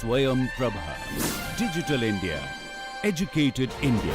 Swayam Prabha. Digital India. Educated India.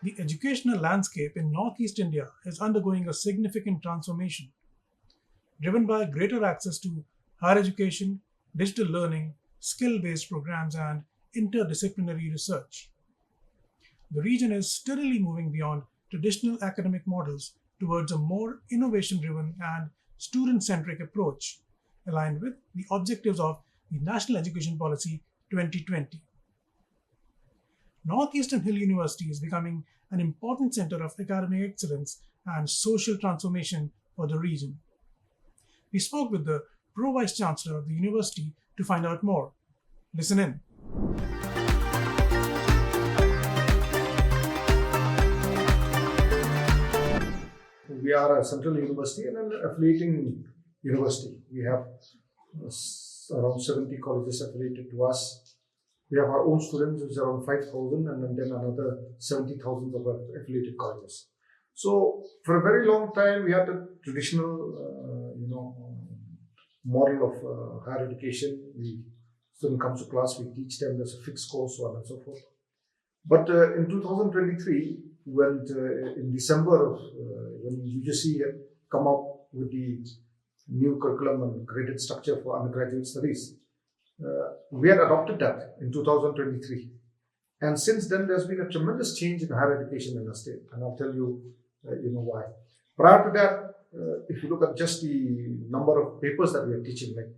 The educational landscape in Northeast India is undergoing a significant transformation, driven by greater access to higher education, digital learning, skill-based programs, and interdisciplinary research. The region is steadily moving beyond traditional academic models towards a more innovation-driven and student-centric approach, aligned with the objectives of the National Education Policy 2020. Northeastern Hill University is becoming an important center of academic excellence and social transformation for the region. We spoke with the Pro Vice Chancellor of the university to find out more. Listen in. We are a central university and an affiliating university. We have around 70 colleges affiliated to us. We have our own students, which is around 5,000, and then another 70,000 of our affiliated colleges. So, for a very long time, we had the traditional, model of higher education. The student comes to class, we teach them, there's a fixed course, so on and so forth. But in 2023, when in December, when UGC had come up with the new curriculum and graded structure for undergraduate studies, we had adopted that in 2023. And since then, there's been a tremendous change in higher education in our state. And I'll tell you, why. Prior to that, if you look at just the number of papers that we are teaching, like,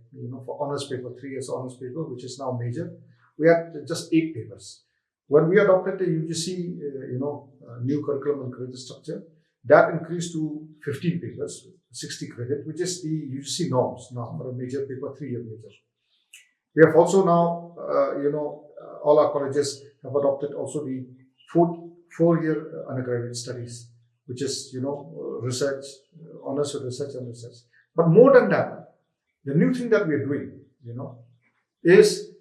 for honors paper, 3 years honors paper, which is now major, we had just 8 papers. When we adopted the UGC, new curriculum and credit structure, that increased to 15 papers, 60 credit, which is the UGC norms now for a major paper, 3-year major. We have also now, all our colleges have adopted also the 4-year undergraduate studies, which is, research, honors with research and research. But more than that, the new thing that we are doing, is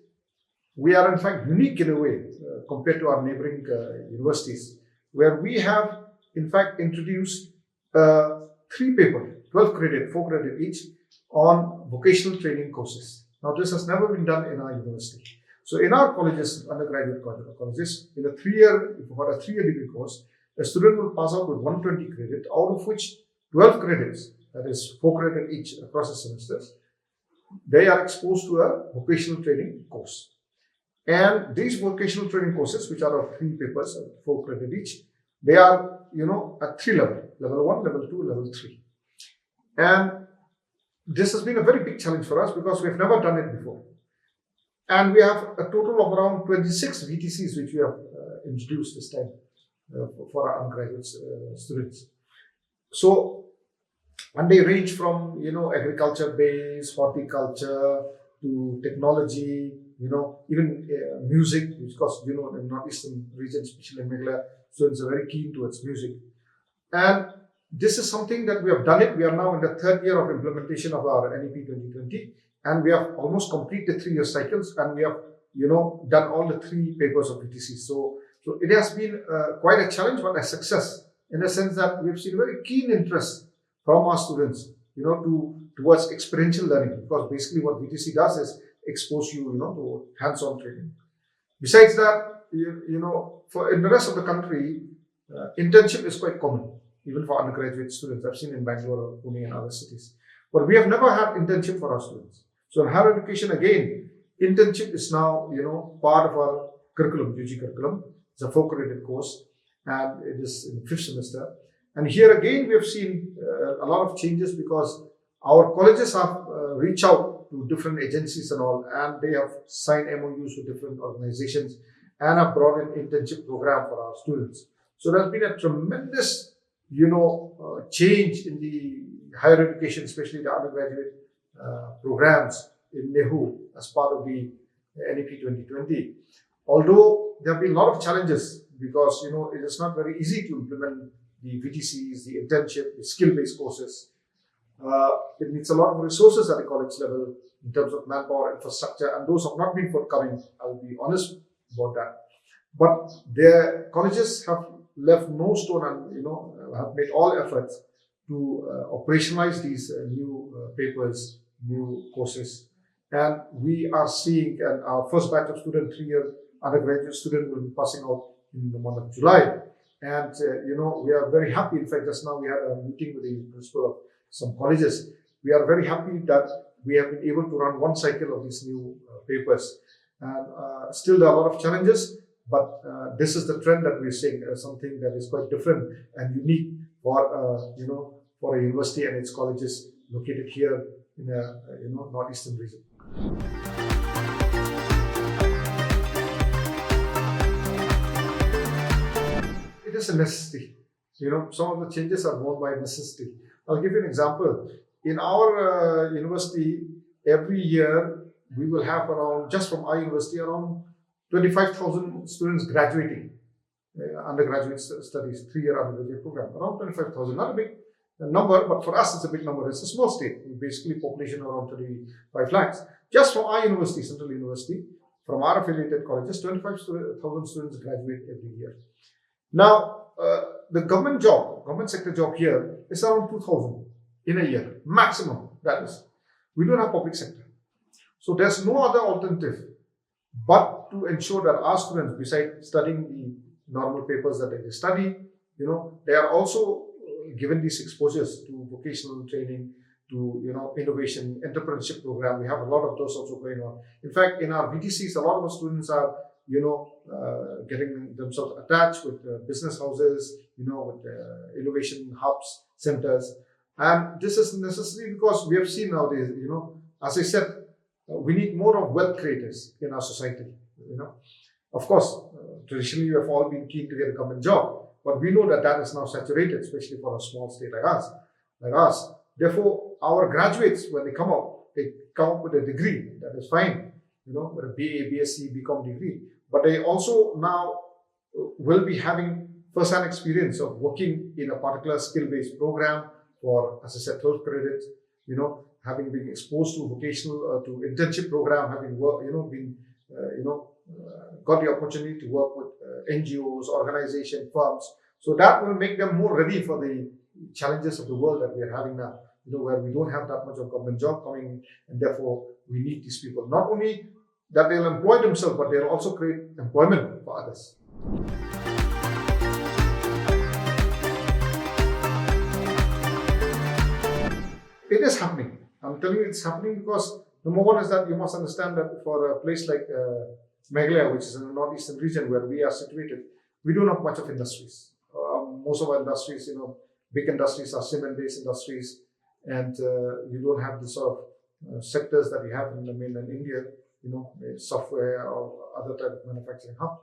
we are in fact unique in a way compared to our neighboring universities, where we have in fact introduced 3 papers, 12 credit, 4 credit each, on vocational training courses. Now, this has never been done in our university. So, in our colleges, undergraduate colleges, in a 3-year, for a 3-year degree course, a student will pass out with 120 credit, out of which 12 credits, that is 4 credit each across the semesters, they are exposed to a vocational training course. And these vocational training courses, which are of 3 papers, 4 credit each, they are, at 3 levels, level 1, level 2, level 3. And this has been a very big challenge for us because we've never done it before. And we have a total of around 26 VTCs which we have introduced this time for our undergraduate students. So, and they range from, agriculture-based, horticulture, to technology, even music, because, in the northeastern region, especially in Meghalaya, students are very keen towards music. And this is something that we have done it. We are now in the 3rd year of implementation of our NEP 2020, and we have almost completed 3-year cycles, and we have, done all the 3 papers of VTC. So it has been quite a challenge, but a success in the sense that we've seen very keen interest from our students, towards experiential learning, because basically what VTC does is expose you, to hands-on training. Besides that, for in the rest of the country, internship is quite common, even for undergraduate students. I've seen in Bangalore, Pune, and other cities. But we have never had internship for our students. So in higher education, again, internship is now, part of our curriculum, UG curriculum. It's a 4-credit course, and it is in the 5th semester. And here again, we have seen a lot of changes because our colleges have reached out to different agencies and all, and they have signed MOUs with different organizations and have brought in internship program for our students. So there's been a tremendous, change in the higher education, especially the undergraduate programs in NEHU as part of the NEP 2020. Although there have been a lot of challenges because, it is not very easy to implement the VTCs, the internship, the skill-based courses. It needs a lot of resources at the college level in terms of manpower, infrastructure, and those have not been forthcoming. I will be honest about that. But their colleges have left no stone and have made all efforts to operationalize these new papers, new courses. And we are seeing, and our first batch of student, 3-year undergraduate student, will be passing out in the month of July. And we are very happy. In fact, just now we had a meeting with the principal of some colleges. We are very happy that we have been able to run one cycle of these new papers. And still there are a lot of challenges, but this is the trend that we're seeing, something that is quite different and unique for for a university and its colleges located here in a northeastern region. It is a necessity. Some of the changes are born by necessity. I'll give you an example. In our university, every year we will have around, just from our university, around 25,000 students graduating undergraduate studies, 3-year undergraduate program. Around 25,000, not a big number, but for us it's a big number. It's a small state, basically population around 35 lakhs. Just from our university, Central University, from our affiliated colleges, 25,000 students graduate every year. Now, the government sector job here is around 2,000 in a year, maximum, that is. We don't have public sector. So there's no other alternative but to ensure that our students, besides studying the normal papers that they study, they are also given these exposures to vocational training, to innovation, entrepreneurship program. We have a lot of those also going on. In fact, in our VTCs, a lot of our students are getting themselves attached with business houses, with innovation hubs, centers. And this is necessary because we have seen nowadays, as I said, we need more of wealth creators in our society. Of course, traditionally we have all been keen to get a government job, but we know that is now saturated, especially for a small state like us. Therefore, our graduates, when they come out with a degree. That is fine, with a BA, BSc, BCom degree. But they also now will be having first-hand experience of working in a particular skill-based program for, as I said, 12 credits, having been exposed to vocational, to internship program, having worked, got the opportunity to work with NGOs, organizations, firms. So that will make them more ready for the challenges of the world that we are having now, where we don't have that much of government job coming in, and therefore we need these people. Not only that they'll employ themselves, but they'll also create employment for others. It is happening. I'm telling you it's happening because number one is that you must understand that for a place like Meghalaya, which is in the northeastern region where we are situated, we don't have much of industries. Most of our industries, big industries are cement-based industries, and you don't have the sort of sectors that you have in the mainland India, software or other type of manufacturing hub.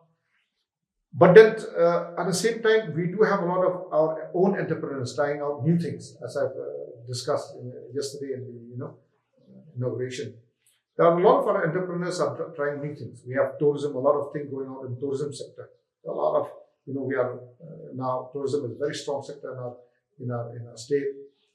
But then at the same time, we do have a lot of our own entrepreneurs trying out new things, as I've discussed yesterday in the inauguration. There are a lot of our entrepreneurs are trying new things. We have tourism, a lot of things going on in the tourism sector. A lot of, we are now, tourism is a very strong sector in our state.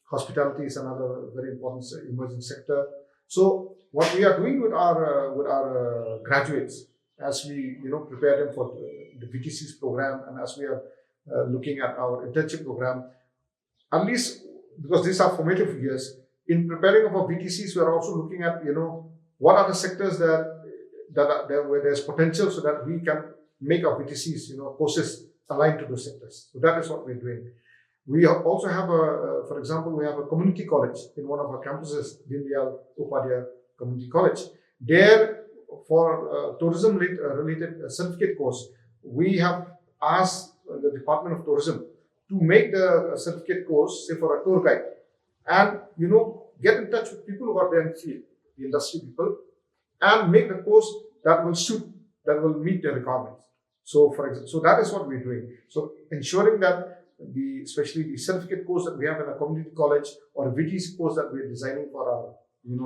Hospitality is another very important emerging sector. So what we are doing with our graduates, as we prepare them for the VTCs program, and as we are looking at our internship program, at least because these are formative years, in preparing of our VTCs, we are also looking at what are the sectors that are there where there's potential, so that we can make our VTCs courses aligned to those sectors. So that is what we're doing. We also have for example, we have a community college in one of our campuses, Dindayal Upadhyaya Community College. There, for tourism related certificate course, we have asked the Department of Tourism to make the certificate course, say for a tour guide, and get in touch with people who are there in the field, the industry people, and make the course that will suit, that will meet the requirements. So for example, so that is what we're doing. So ensuring that especially the certificate course that we have in a community college or a VTC course that we're designing for our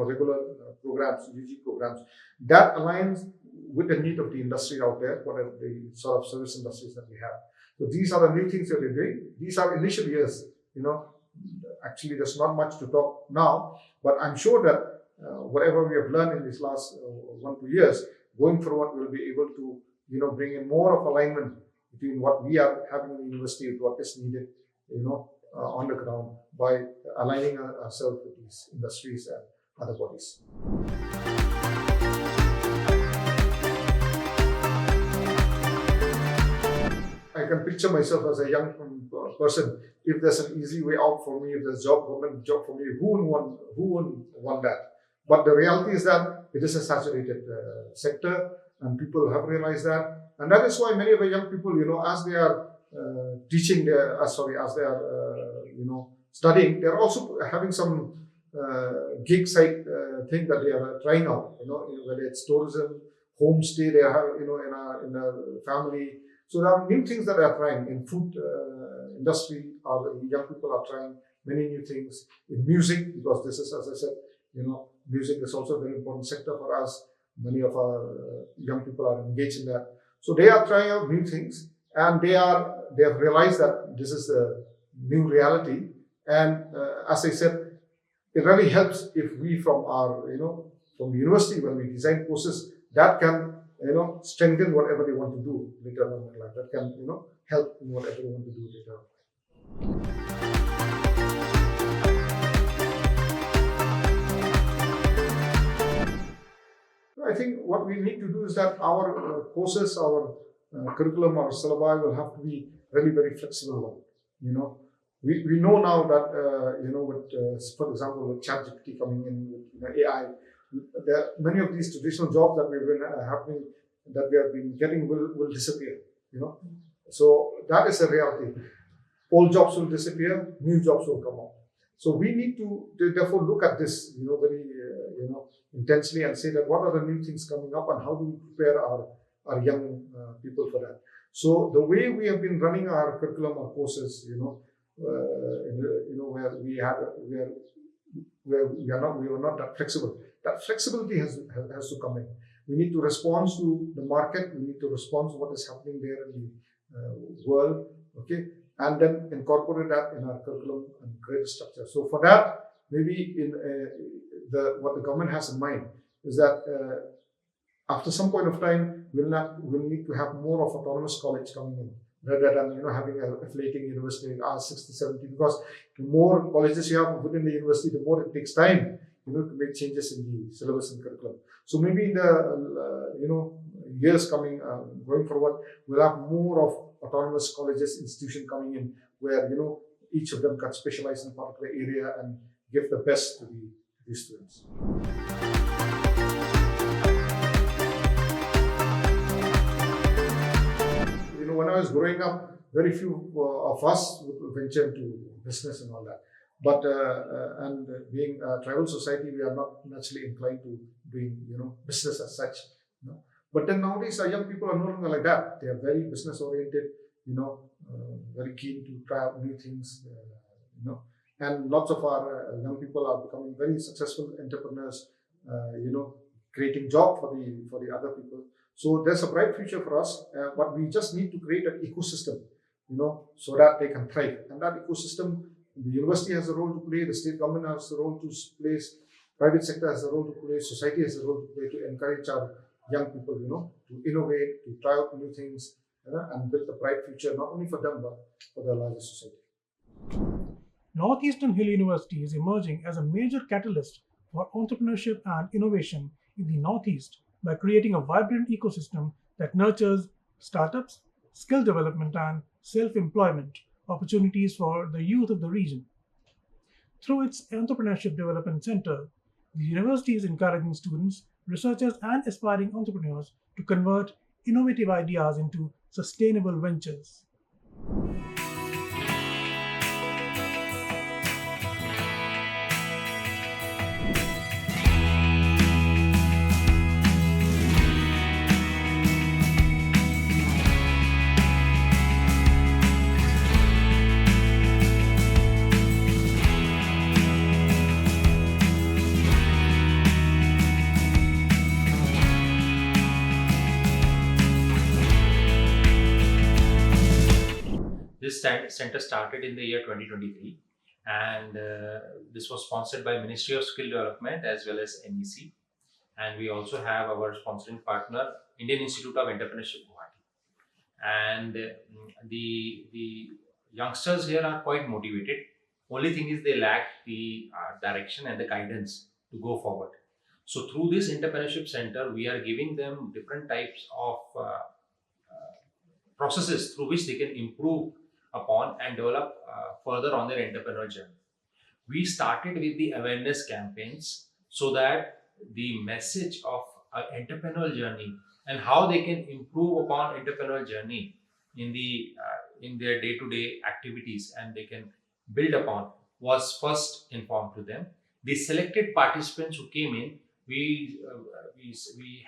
regular programs, UG programs, that aligns with the need of the industry out there, whatever the sort of service industries that we have. So these are the new things that we're doing. These are initial years, Actually, there's not much to talk now, but I'm sure that whatever we have learned in these last 1-2 years, going forward, we'll be able to, bring in more of alignment between what we are having in the university with what is needed, on the ground by aligning ourselves with these industries and other bodies. I can picture myself as a young person. If there's an easy way out for me, if there's a government job for me, who wouldn't want that? But the reality is that it is a saturated sector, and people have realized that. And that is why many of the young people, as they are teaching, as they are, studying, they're also having some gig side thing that they are trying out, whether it's tourism, homestay, they have, in a family. So there are new things that they are trying in food industry. Young people are trying many new things in music, because this is, as I said, music is also a very important sector for us. Many of our young people are engaged in that. So they are trying out new things, and they have realized that this is a new reality. And as I said, it really helps if we from our, from the university, when we design courses, that can, strengthen whatever they want to do later on in life. That can, help in whatever they want to do later on. I think what we need to do is that our courses, our curriculum, our syllabi will have to be really very flexible. We know now that, with, for example, with ChatGPT coming in, with AI, many of these traditional jobs that we've been that we have been getting will disappear. So that is a reality. Old jobs will disappear, new jobs will come up. So we need to therefore look at this, very intensely, and say that what are the new things coming up, and how do we prepare our young people for that. So the way we have been running our curriculum, our courses, where we were not that flexible. That flexibility has to come in. We need to respond to the market. We need to respond to what is happening there in the world, okay, and then incorporate that in our curriculum and create a structure. So for that, maybe in what the government has in mind is that after some point of time, we'll need to have more of autonomous college coming in, rather than having an affiliating university 60, 70, because the more colleges you have within the university, the more it takes time to make changes in the syllabus and curriculum. So maybe in the years coming going forward, we'll have more of autonomous colleges, institution coming in, where each of them can specialize in a particular area and give the best to the students. When I was growing up, very few of us would venture into business and all that. But and being a tribal society, we are not naturally inclined to doing business as such. But then nowadays, our young people are no longer like that. They are very business oriented. Very keen to try out new things. And lots of our young people are becoming very successful entrepreneurs. Creating job for the other people. So there's a bright future for us, but we just need to create an ecosystem, so that they can thrive. And that ecosystem, the university has a role to play, the state government has a role to play, private sector has a role to play, society has a role to play to encourage our young people, to innovate, to try out new things, and build a bright future, not only for them, but for the larger society. Northeastern Hill University is emerging as a major catalyst for entrepreneurship and innovation in the Northeast by creating a vibrant ecosystem that nurtures startups, skill development, and self-employment opportunities for the youth of the region. Through its Entrepreneurship Development Centre, the university is encouraging students, researchers, and aspiring entrepreneurs to convert innovative ideas into sustainable ventures. This center started in the year 2023, and this was sponsored by Ministry of Skill Development as well as NEC. And we also have our sponsoring partner, Indian Institute of Entrepreneurship, Guwahati. And the youngsters here are quite motivated. Only thing is they lack the direction and the guidance to go forward. So through this entrepreneurship center, we are giving them different types of processes through which they can improve upon and develop further on their entrepreneurial journey. We started with the awareness campaigns so that the message of entrepreneurial journey and how they can improve upon entrepreneurial journey in their day-to-day activities and they can build upon was first informed to them. The selected participants who came in, we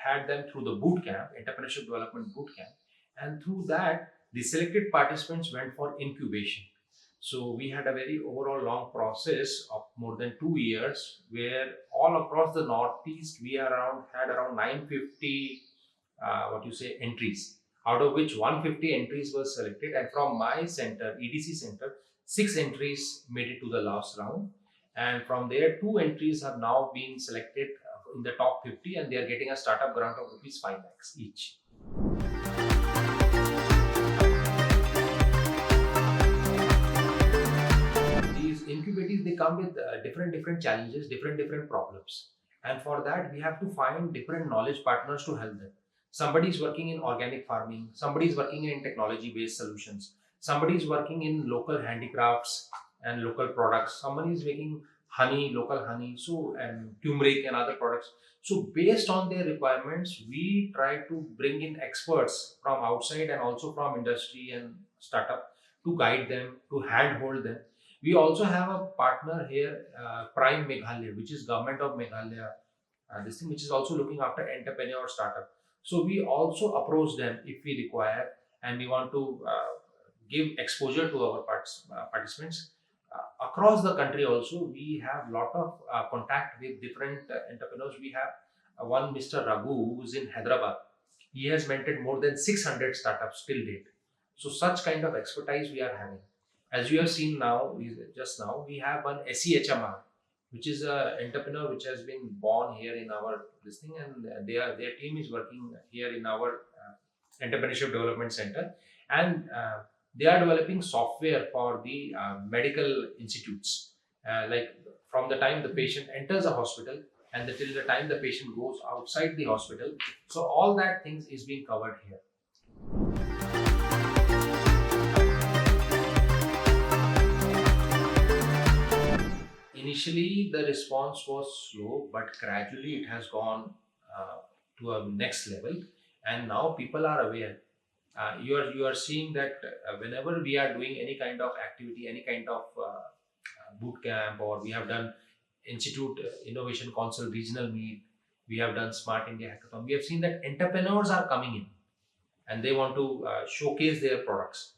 had them through the boot camp, entrepreneurship development boot camp, and through that the selected participants went for incubation. So we had a very overall long process of more than 2 years where all across the Northeast we had around 950 entries, out of which 150 entries were selected, and from my center, EDC center, 6 entries made it to the last round, and from there 2 entries have now been selected in the top 50, and they are getting a startup grant of rupees 5 lakhs each. Incubators, they come with different challenges, different problems, and for that we have to find different knowledge partners to help them. Somebody is working in organic farming, somebody is working in technology based solutions, somebody is working in local handicrafts and local products, somebody is making honey, local honey, and turmeric and other products. So based on their requirements, we try to bring in experts from outside and also from industry and startup to guide them, to handhold them. We also have a partner here, Prime Meghalaya, which is government of Meghalaya, which is also looking after entrepreneur startup. So we also approach them if we require, and we want to give exposure to our participants. Across the country also, we have a lot of contact with different entrepreneurs. We have one Mr. Raghu, who is in Hyderabad. He has mentored more than 600 startups till date. So such kind of expertise we are having. As you have seen now, just now, we have one SEHMR, which is an entrepreneur which has been born here in our listing, and their team is working here in our Entrepreneurship Development Center, and they are developing software for the medical institutes, like from the time the patient enters a hospital and till the time the patient goes outside the hospital. So all that things is being covered here. Initially, the response was slow, but gradually it has gone to a next level, and now people are aware. You are seeing that whenever we are doing any kind of activity, any kind of boot camp, or we have done Institute Innovation Council regional meet, we have done Smart India Hackathon, we have seen that entrepreneurs are coming in and they want to showcase their products,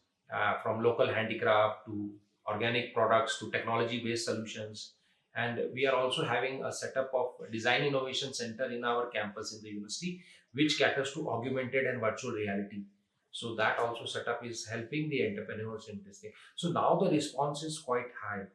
from local handicraft to organic products to technology based solutions. And we are also having a setup of Design Innovation Center in our campus in the university, which caters to augmented and virtual reality. So that also setup is helping the entrepreneurs in this thing. So now the response is quite high.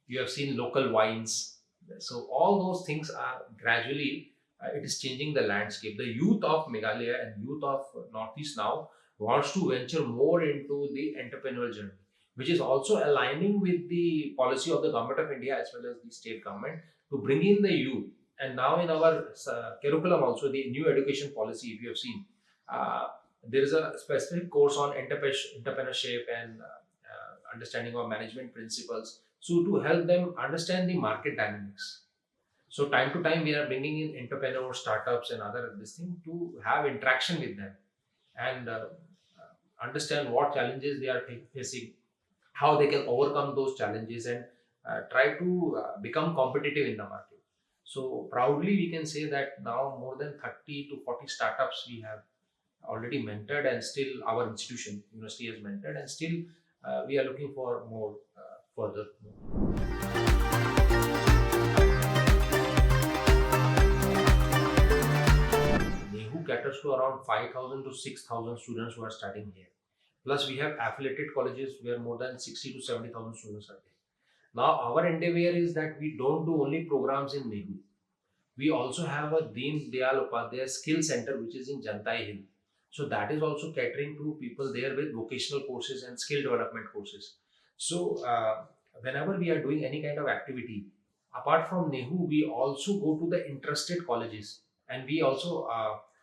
You have seen local wines. So all those things are gradually, it is changing the landscape. The youth of Meghalaya and youth of Northeast now wants to venture more into the entrepreneurial journey, which is also aligning with the policy of the Government of India as well as the state government to bring in the youth. And now in our curriculum also, the new education policy, if you have seen, there is a specific course on entrepreneurship and understanding of management principles, so to help them understand the market dynamics. So time to time we are bringing in entrepreneur startups and other this thing to have interaction with them and understand what challenges they are facing, how they can overcome those challenges, and try to become competitive in the market. So proudly we can say that now more than 30 to 40 startups we have already mentored, and still our institution, university, has mentored, and still we are looking for more further. NEHU caters to around 5,000 to 6,000 students who are studying here. Plus, we have affiliated colleges where more than 60 to 70,000 students are there. Now, our endeavor is that we don't do only programs in NEHU. We also have a Deen Dayal Upadhyay Skill Center, which is in Jantai Hill. So that is also catering to people there with vocational courses and skill development courses. So whenever we are doing any kind of activity, apart from NEHU, we also go to the interested colleges and we also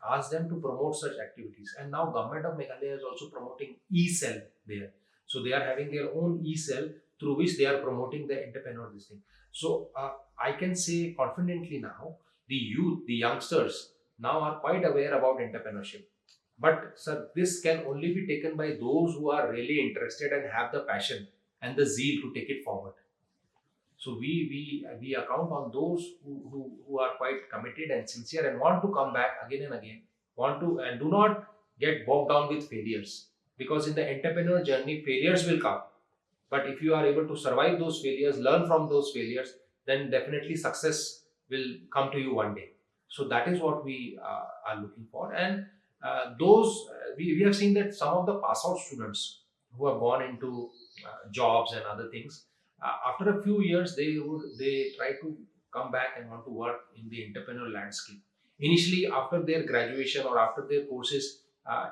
ask them to promote such activities. And now Government of Meghalaya is also promoting e-cell there. So they are having their own e-cell through which they are promoting the entrepreneur this thing. So I can say confidently now, the youth, the youngsters now are quite aware about entrepreneurship. But sir, this can only be taken by those who are really interested and have the passion and the zeal to take it forward. So we account on those who are quite committed and sincere and want to come back again and again, want to and do not get bogged down with failures. Because in the entrepreneur journey, failures will come. But if you are able to survive those failures, learn from those failures, then definitely success will come to you one day. So that is what we are looking for. And we have seen that some of the pass out students who have gone into jobs and other things, after a few years they try to come back and want to work in the entrepreneurial landscape. Initially, after their graduation or after their courses,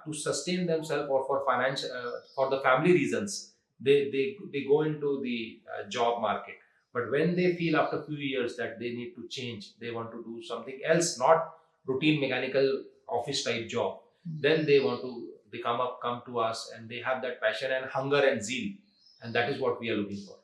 to sustain themselves or for finance for the family reasons, they go into the job market. But when they feel after a few years that they need to change, they want to do something else, not routine mechanical office type job, then they come to us and they have that passion and hunger and zeal, and that is what we are looking for.